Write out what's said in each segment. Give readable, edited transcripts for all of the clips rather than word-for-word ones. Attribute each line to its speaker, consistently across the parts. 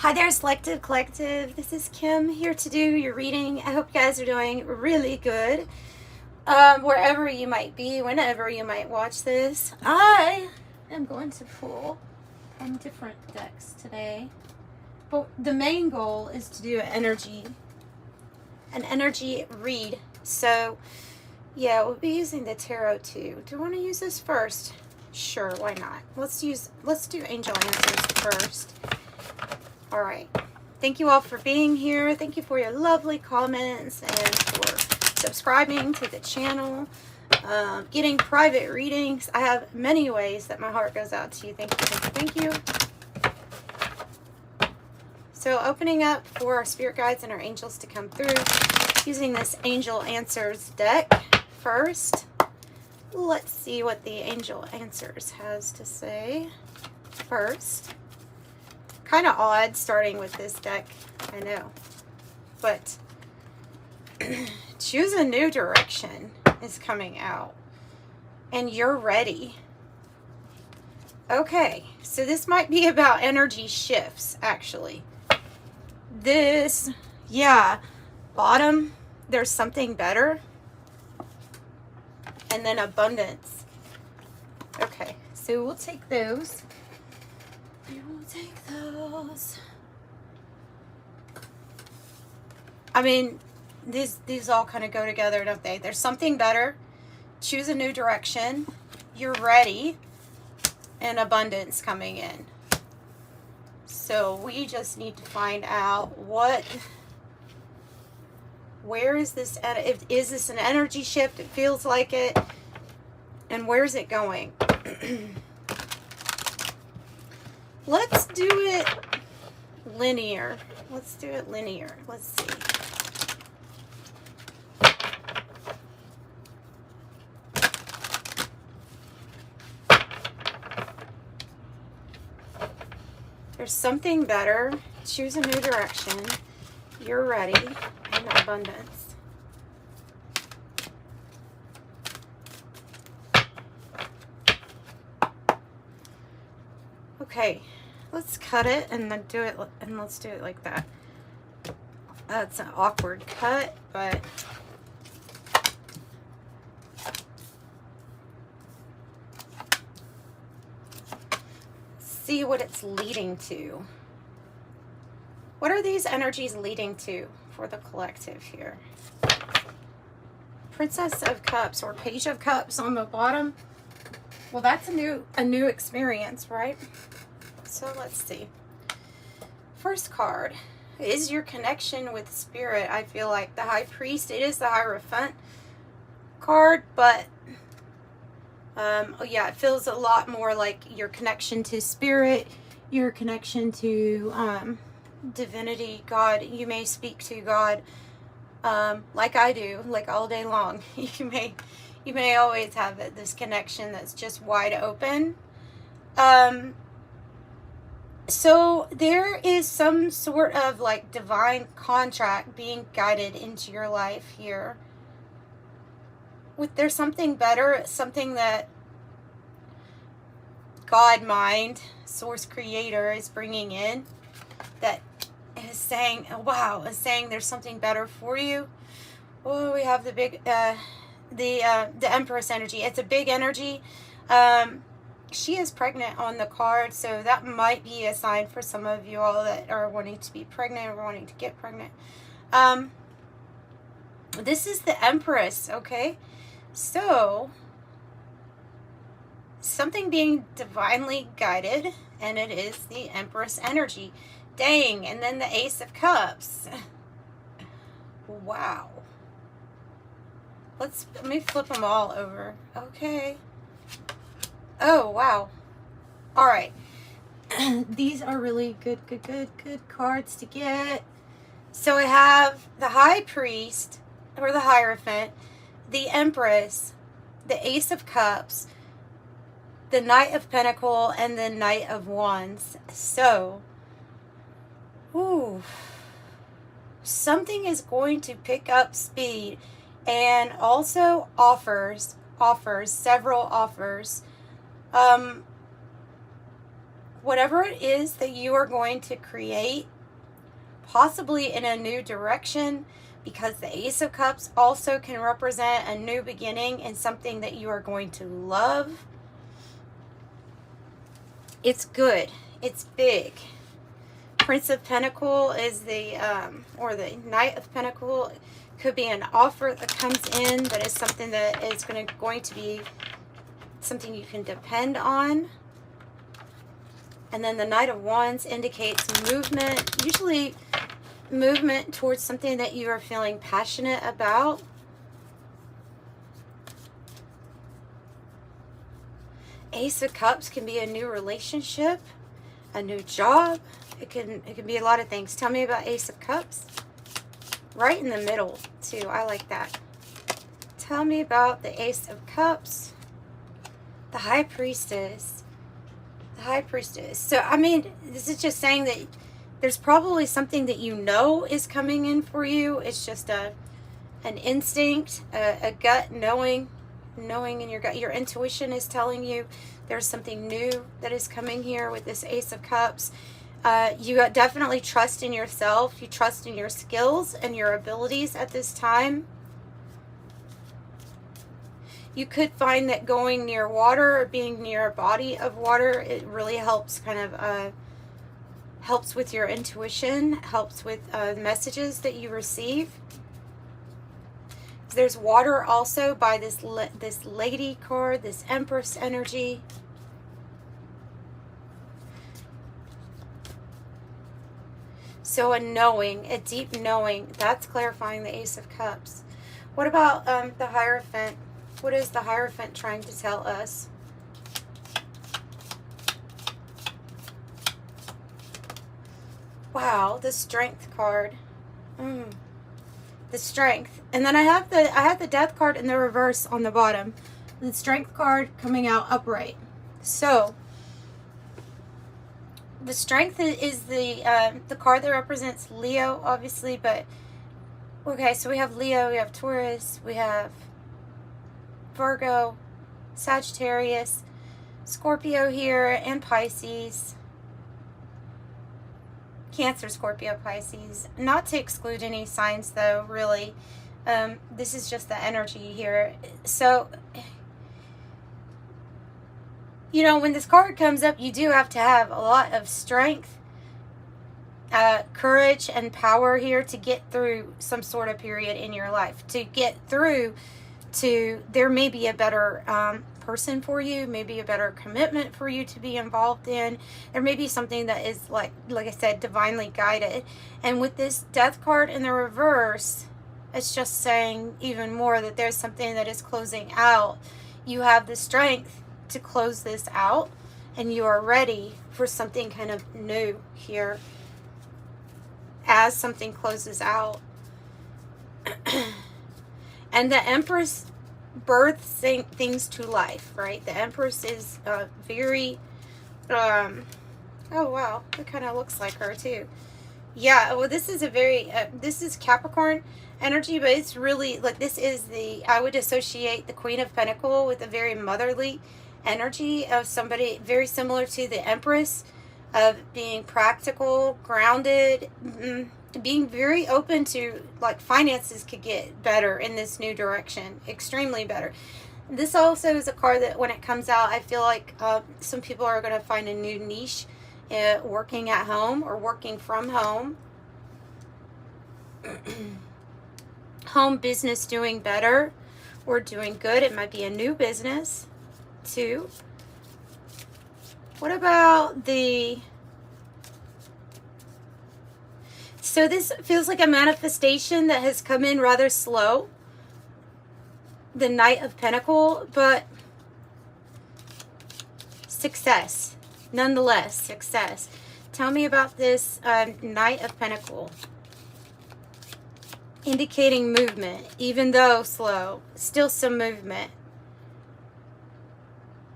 Speaker 1: Hi there, Selective Collective. This is Kim here to do your reading. I hope you guys are doing really good. Wherever you might be, whenever you might watch this. I am going to pull from different decks today. But the main goal is to do an energy read. So, yeah, we'll be using the tarot too. Do you want to use this first? Sure, why not? Let's do angel answers first. All right. Thank you all for being here. Thank you for your lovely comments and for subscribing to the channel. Getting private readings. I have many ways that my heart goes out to you. Thank you, thank you, thank you. So opening up for our spirit guides and our angels to come through using this Angel Answers deck first. Let's see what the Angel Answers has to say first. Kind of odd starting with this deck, I know, but choose a new direction is coming out and you're ready. Okay, so this might be about energy shifts actually. This, yeah, bottom, there's something better, and then abundance. Okay, so we'll take those. Take those. I mean, these all kind of go together, don't they? There's something better. Choose a new direction. You're ready. And abundance coming in. So we just need to find out where is this, is this an energy shift? It feels like it. And where's it going? Let's do it linear. Let's do it linear. Let's see. There's something better. Choose a new direction. You're ready. And abundance. Okay. Let's cut it and then do it, and let's do it like that. That's an awkward cut, but see what it's leading to. What are these energies leading to for the collective here? Princess of Cups or Page of Cups on the bottom. Well, that's a new experience, right? So let's see. First card is your connection with spirit. I feel like the High Priest. It is the Hierophant card, but yeah, it feels a lot more like your connection to spirit, your connection to divinity, God. You may speak to God like I do, like all day long. You may always have this connection that's just wide open. So there is some sort of like divine contract being guided into your life here. There's something better, something that God, mind, source creator is bringing in that is saying, oh, wow, is saying there's something better for you. Oh, we have the big, the Empress energy. It's a big energy. She is pregnant on the card, so that might be a sign for some of you all that are wanting to be pregnant or wanting to get pregnant. This is the Empress, okay? So, something being divinely guided, and it is the Empress energy. Dang, and then the Ace of Cups. Wow. Let me flip them all over. Okay. Oh, wow. All right. These are really good cards to get. So I have the High Priest, or the Hierophant, the Empress, the Ace of Cups, the Knight of Pentacles, and the Knight of Wands. So, ooh, something is going to pick up speed, and also offers, several offers. whatever it is that you are going to create, possibly in a new direction, because the Ace of Cups also can represent a new beginning and something that you are going to love. It's good. It's big. Prince of Pentacle is the, or the Knight of Pentacle. Could be an offer that comes in that is something that is going to be something you can depend on. And then the Knight of Wands indicates movement, usually movement towards something that you are feeling passionate about. Ace of Cups can be a new relationship, a new job. It can be a lot of things. Tell me about Ace of Cups. Right in the middle, too. I like that. Tell me about the Ace of Cups. The High Priestess. The High Priestess. So, I mean, this is just saying that there's probably something that you know is coming in for you. It's just an instinct, a gut knowing in your gut. Your intuition is telling you there's something new that is coming here with this Ace of Cups. You definitely trust in yourself. You trust in your skills and your abilities at this time. You could find that going near water or being near a body of water, it really helps helps with your intuition, helps with the messages that you receive. There's water also by this lady card, this Empress energy. So a knowing, a deep knowing, that's clarifying the Ace of Cups. What about the Hierophant? What is the Hierophant trying to tell us? Wow, the Strength card. The Strength. And then I have the Death card in the reverse on the bottom. The Strength card coming out upright. So the Strength is the card that represents Leo, obviously, but okay, so we have Leo, we have Taurus, we have Virgo, Sagittarius, Scorpio here, and Pisces. Cancer, Scorpio, Pisces. Not to exclude any signs, though, really. This is just the energy here. So, you know, when this card comes up, you do have to have a lot of strength, courage, and power here to get through some sort of period in your life. To get through to, there may be a better person for you, maybe a better commitment for you to be involved in. There may be something that is, like I said, divinely guided. And with this Death card in the reverse, it's just saying even more that there's something that is closing out. You have the strength to close this out, and you are ready for something kind of new here as something closes out. And the Empress births things to life, right? The Empress is very oh wow, it kind of looks like her too. Yeah, well, this is a very this is Capricorn energy, but it's really like, this is the, I would associate the Queen of Pentacles with a very motherly energy of somebody very similar to the Empress, of being practical, grounded, being very open to, like, finances could get better in this new direction, extremely better. This also is a card that when it comes out, I feel like some people are going to find a new niche working at home or working from home. Home business doing better or doing good. It might be a new business too. What about the... So this feels like a manifestation that has come in rather slow. The Knight of Pentacles, but success. Nonetheless, success. Tell me about this Knight of Pentacles. Indicating movement, even though slow. Still some movement.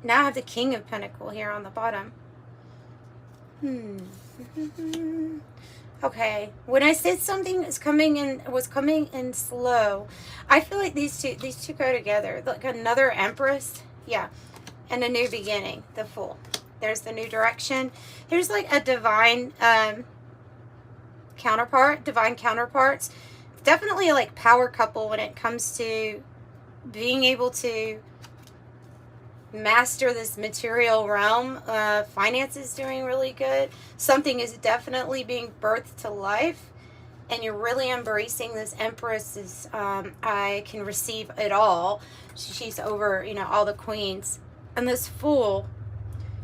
Speaker 1: Now I have the King of Pentacles here on the bottom. Okay, when I said something was coming in slow, I feel like these two go together. Like another Empress, yeah, and a new beginning, the Fool. There's the new direction. There's like a divine divine counterparts. Definitely like power couple when it comes to being able to master this material realm. Finance is doing really good. Something is definitely being birthed to life, and you're really embracing this Empress. I can receive it all. She's over, all the queens. And this Fool,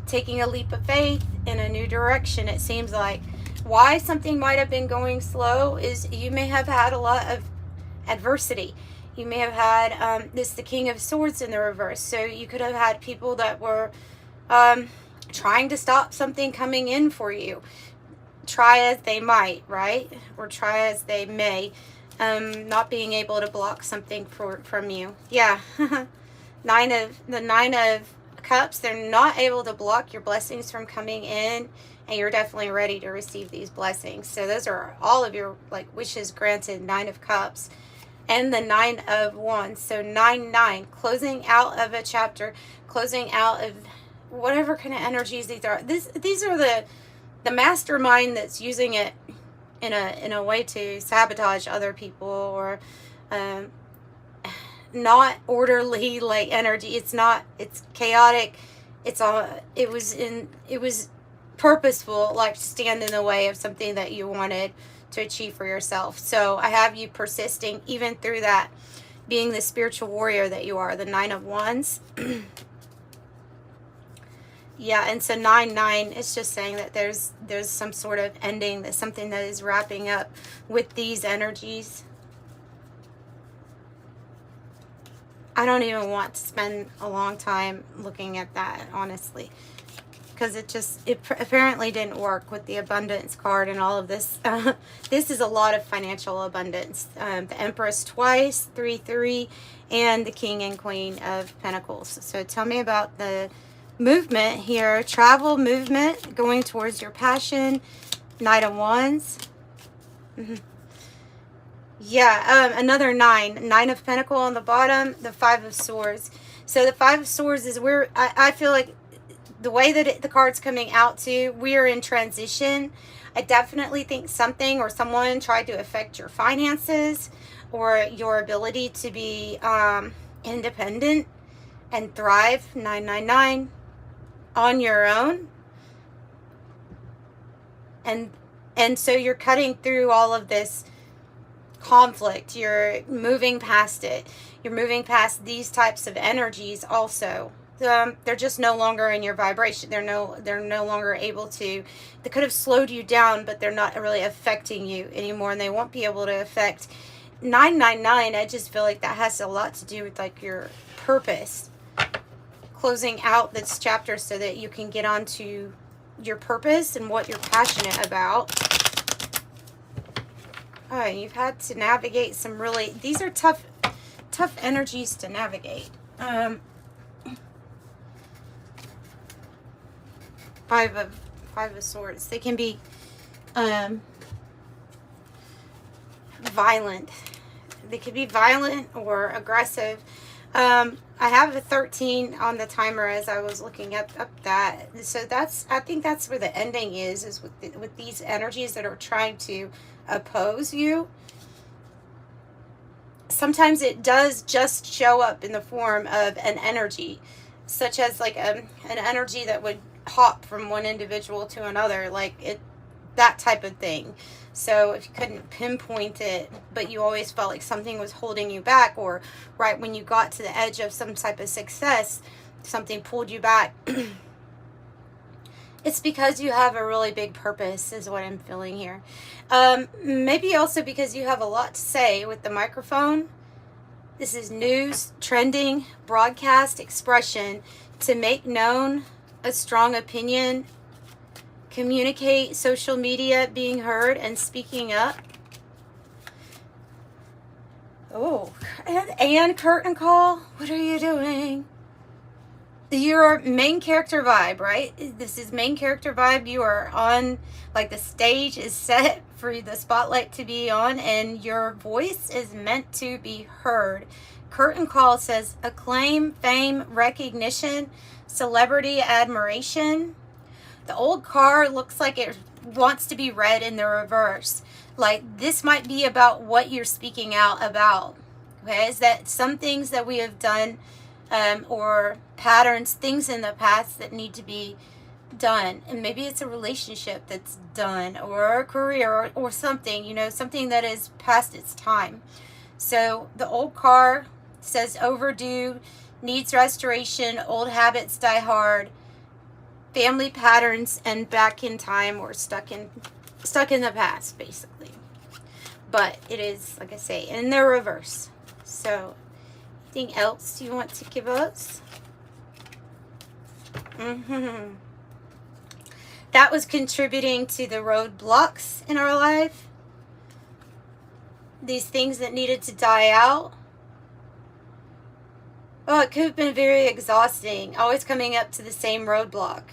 Speaker 1: taking a leap of faith in a new direction. It seems like why something might have been going slow is you may have had a lot of adversity. You may have had the King of Swords in the reverse. So you could have had people that were trying to stop something coming in for you. Try as they might, right? Or try as they may. Not being able to block something from you. Yeah. the Nine of Cups, they're not able to block your blessings from coming in, and you're definitely ready to receive these blessings. So those are all of your wishes granted. 9 of Cups and the 9 of Wands. So 9, closing out of a chapter, closing out of whatever kind of energies these are. These are the mastermind that's using it in a way to sabotage other people, or not orderly energy. It's chaotic. It was purposeful, to stand in the way of something that you wanted to achieve for yourself. So I have you persisting even through that, being the spiritual warrior that you are. The 9 of Wands. Yeah, and so 9 is just saying that there's some sort of ending, that something that is wrapping up with these energies. I don't even want to spend a long time looking at that, honestly, because it apparently didn't work with the abundance card and all of this. This is a lot of financial abundance. The Empress twice, 3, and the King and Queen of Pentacles. So tell me about the movement here. Travel, movement, going towards your passion. Knight of Wands. Yeah, another 9 of Pentacles on the bottom, the 5 of Swords. So the 5 of Swords is where I feel like the way that the card's coming out to, we are in transition. I definitely think something or someone tried to affect your finances or your ability to be independent and thrive. 999 on your own. And so you're cutting through all of this conflict. You're moving past it. You're moving past these types of energies also. They're just no longer in your vibration. They're no longer able to. They could have slowed you down, but they're not really affecting you anymore, and they won't be able to affect 999. I just feel like that has a lot to do with your purpose. Closing out this chapter so that you can get onto your purpose and what you're passionate about. Oh, you've had to navigate some really, these are tough energies to navigate. 5 of Swords. They can be violent. They could be violent or aggressive. I have a 13 on the timer as I was looking up that. So I think that's where the ending is with these energies that are trying to oppose you. Sometimes it does just show up in the form of an energy, such as an energy that would hop from one individual to another, that type of thing. So if you couldn't pinpoint it, but you always felt like something was holding you back, or right when you got to the edge of some type of success, something pulled you back. It's because you have a really big purpose, is what I'm feeling here. Maybe also because you have a lot to say with the microphone. This is news, trending, broadcast, expression, to make known a strong opinion, communicate, social media, being heard, and speaking up. Oh, and curtain call. What are you doing? Your main character vibe, right? This is main character vibe. You are on, the stage is set for the spotlight to be on, and your voice is meant to be heard. Curtain call says acclaim, fame, recognition, celebrity admiration. The old card looks like it wants to be read in the reverse. Like this might be about what you're speaking out about. Okay, is that some things that we have done or patterns, things in the past that need to be done. And maybe it's a relationship that's done, or a career, or something, you know, something that is past its time. So the old card says overdue, needs restoration, old habits die hard, family patterns, and back in time, or stuck in the past, basically. But it is, like I say, in the reverse. So anything else you want to give us? That was contributing to the roadblocks in our life. These things that needed to die out. Oh, it could have been very exhausting. Always coming up to the same roadblock.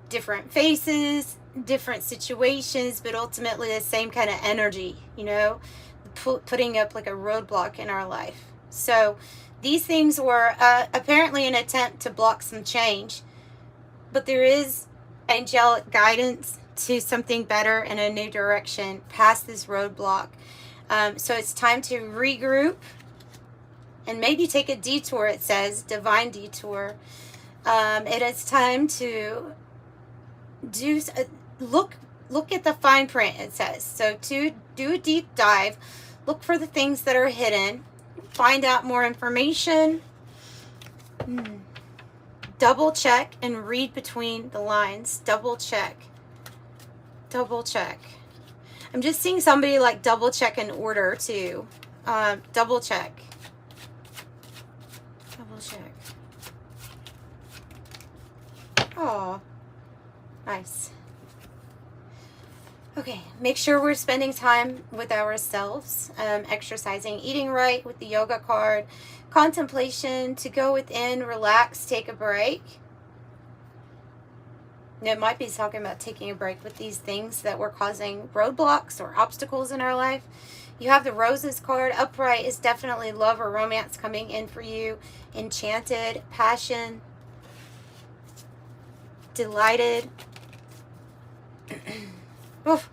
Speaker 1: Different faces, different situations, but ultimately the same kind of energy, you know, putting up like a roadblock in our life. So these things were apparently an attempt to block some change, but there is angelic guidance to something better in a new direction past this roadblock. So it's time to regroup and maybe take a detour. It says divine detour. It is time to look at the fine print, it says. So to do a deep dive, look for the things that are hidden, find out more information, double check and read between the lines. Double check. I'm just seeing somebody like double check an order too. Double check. Oh, nice. Okay, make sure we're spending time with ourselves, exercising, eating right with the yoga card, contemplation, to go within, relax, take a break. It might be talking about taking a break with these things that were causing roadblocks or obstacles in our life. You have the Roses card. Upright is definitely love or romance coming in for you. Enchanted, passion, delighted. Oof.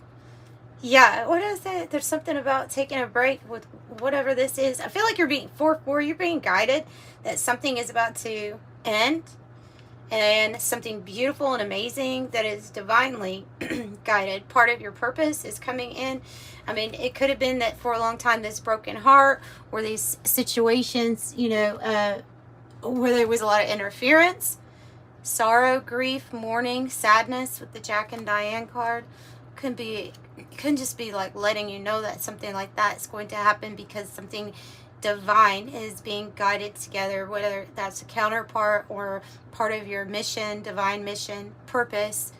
Speaker 1: Yeah, what is it? There's something about taking a break with whatever this is. I feel like you're being you're being guided that something is about to end, and something beautiful and amazing that is divinely guided. Part of your purpose is coming in. I mean, it could have been that for a long time this broken heart or these situations, you know, where there was a lot of interference, sorrow, grief, mourning, sadness with the Jack and Diane card. Can just be like letting you know that something like that is going to happen because something divine is being guided together, whether that's a counterpart or part of your mission, divine mission, purpose.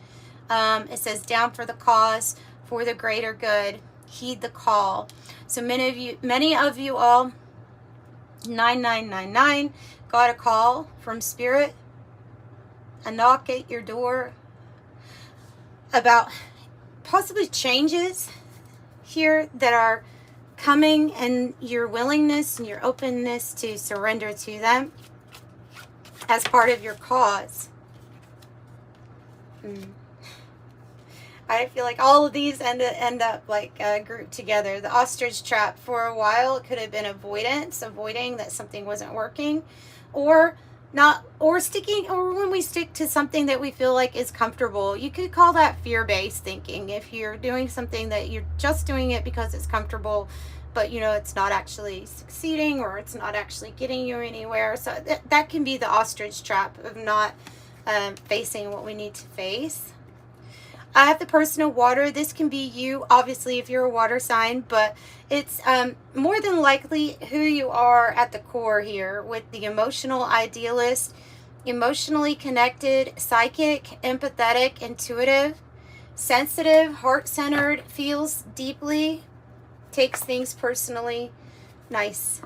Speaker 1: It says down for the cause, for the greater good, heed the call. So many of you all, 9999, got a call from Spirit, a knock at your door about possibly changes here that are coming, and your willingness and your openness to surrender to them as part of your cause. I feel like all of these end up like grouped together. The ostrich trap, for a while it could have been avoiding that something wasn't working, or when we stick to something that we feel like is comfortable. You could call that fear-based thinking. If you're doing something that you're just doing it because it's comfortable, but you know it's not actually succeeding, or it's not actually getting you anywhere. So that can be the ostrich trap of not facing what we need to face. I have the personal water. This can be you, obviously, if you're a water sign, but it's more than likely who you are at the core here, with the emotional idealist, emotionally connected, psychic, empathetic, intuitive, sensitive, heart-centered, feels deeply, takes things personally. Nice.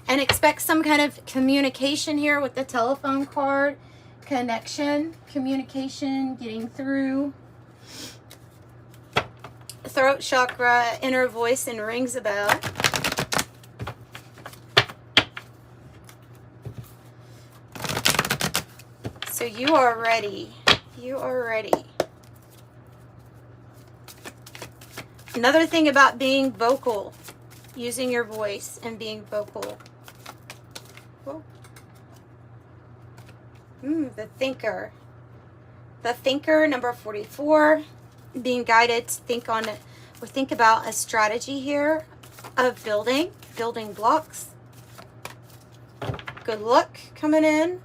Speaker 1: And expect some kind of communication here with the telephone card. Connection, communication, getting through. Throat chakra, inner voice, and rings a bell. So you are ready. You are ready. Another thing about being vocal, using your voice and being vocal. Whoa. The thinker. The thinker, number 44, being guided to think on or think about a strategy here of building blocks. Good luck coming in.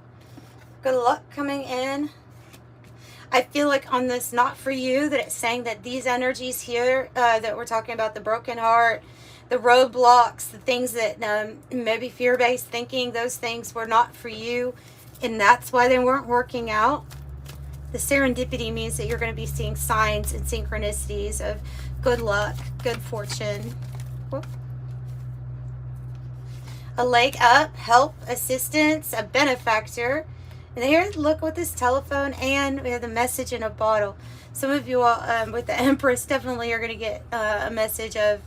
Speaker 1: Good luck coming in. I feel like on this not for you, that it's saying that these energies here that we're talking about, the broken heart, the roadblocks, the things that maybe fear-based thinking, those things were not for you, and that's why they weren't working out. The serendipity means that you're going to be seeing signs and synchronicities of good luck, good fortune. Whoop. A leg up, help, assistance, a benefactor. And here, look with this telephone, and we have the message in a bottle. Some of you all with the Empress definitely are going to get a message of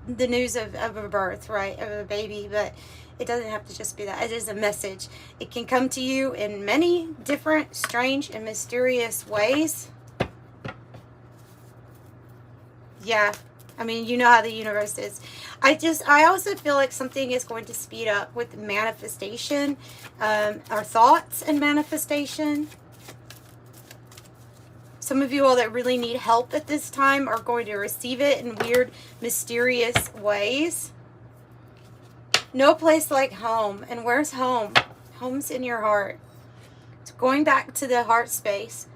Speaker 1: the news of a birth, right, of a baby, but it doesn't have to just be that. It is a message. It can come to you in many different, strange, and mysterious ways. Yeah. I mean, you know how the universe is. I also feel like something is going to speed up with manifestation, our thoughts and manifestation. Some of you all that really need help at this time are going to receive it in weird, mysterious ways. No place like home. And where's home? Home's in your heart. It's going back to the heart space.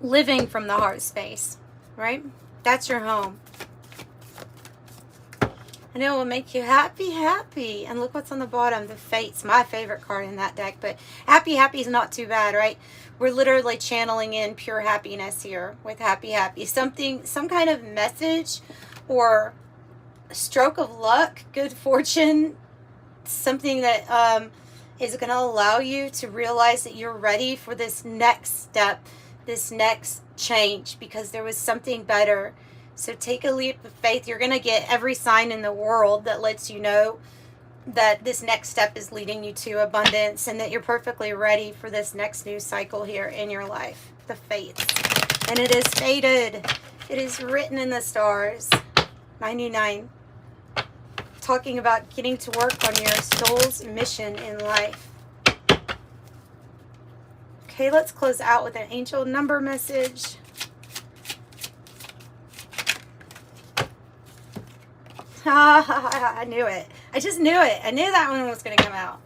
Speaker 1: Living from the heart space, right? That's your home. And it will make you happy, happy. And look what's on the bottom. The Fate's my favorite card in that deck. But happy, happy is not too bad, right? We're literally channeling in pure happiness here with happy, happy. Some kind of message or stroke of luck, good fortune. Something that is going to allow you to realize that you're ready for this next step, this next change, because there was something better. So take a leap of faith. You're going to get every sign in the world that lets you know that this next step is leading you to abundance and that you're perfectly ready for this next new cycle here in your life. The Fates. And it is fated. It is written in the stars. 99. Talking about getting to work on your soul's mission in life. Okay, let's close out with an angel number message. I knew it. I just knew it. I knew that one was going to come out.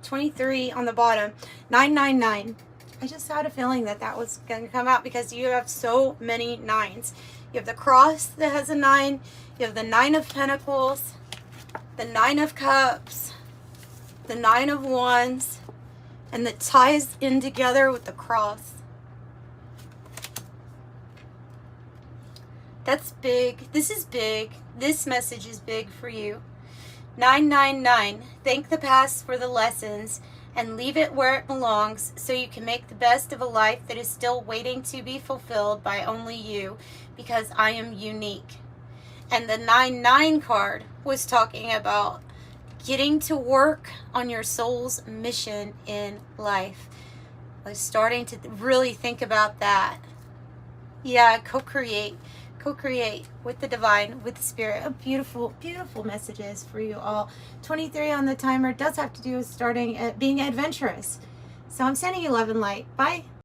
Speaker 1: 23 on the bottom. 999. I just had a feeling that that was going to come out because you have so many nines. You have the cross that has a 9. You have the 9 of Pentacles. The 9 of Cups. The 9 of Wands. And that ties in together with the cross. That's big. This is big. This message is big for you. 999. Thank the past for the lessons and leave it where it belongs so you can make the best of a life that is still waiting to be fulfilled by only you, because I am unique. And the 99 card was talking about getting to work on your soul's mission in life. I was starting to really think about that. Yeah, co-create with the divine, with the spirit. Beautiful, beautiful messages for you all. 23 on the timer does have to do with starting at being adventurous. So I'm sending you love and light. Bye.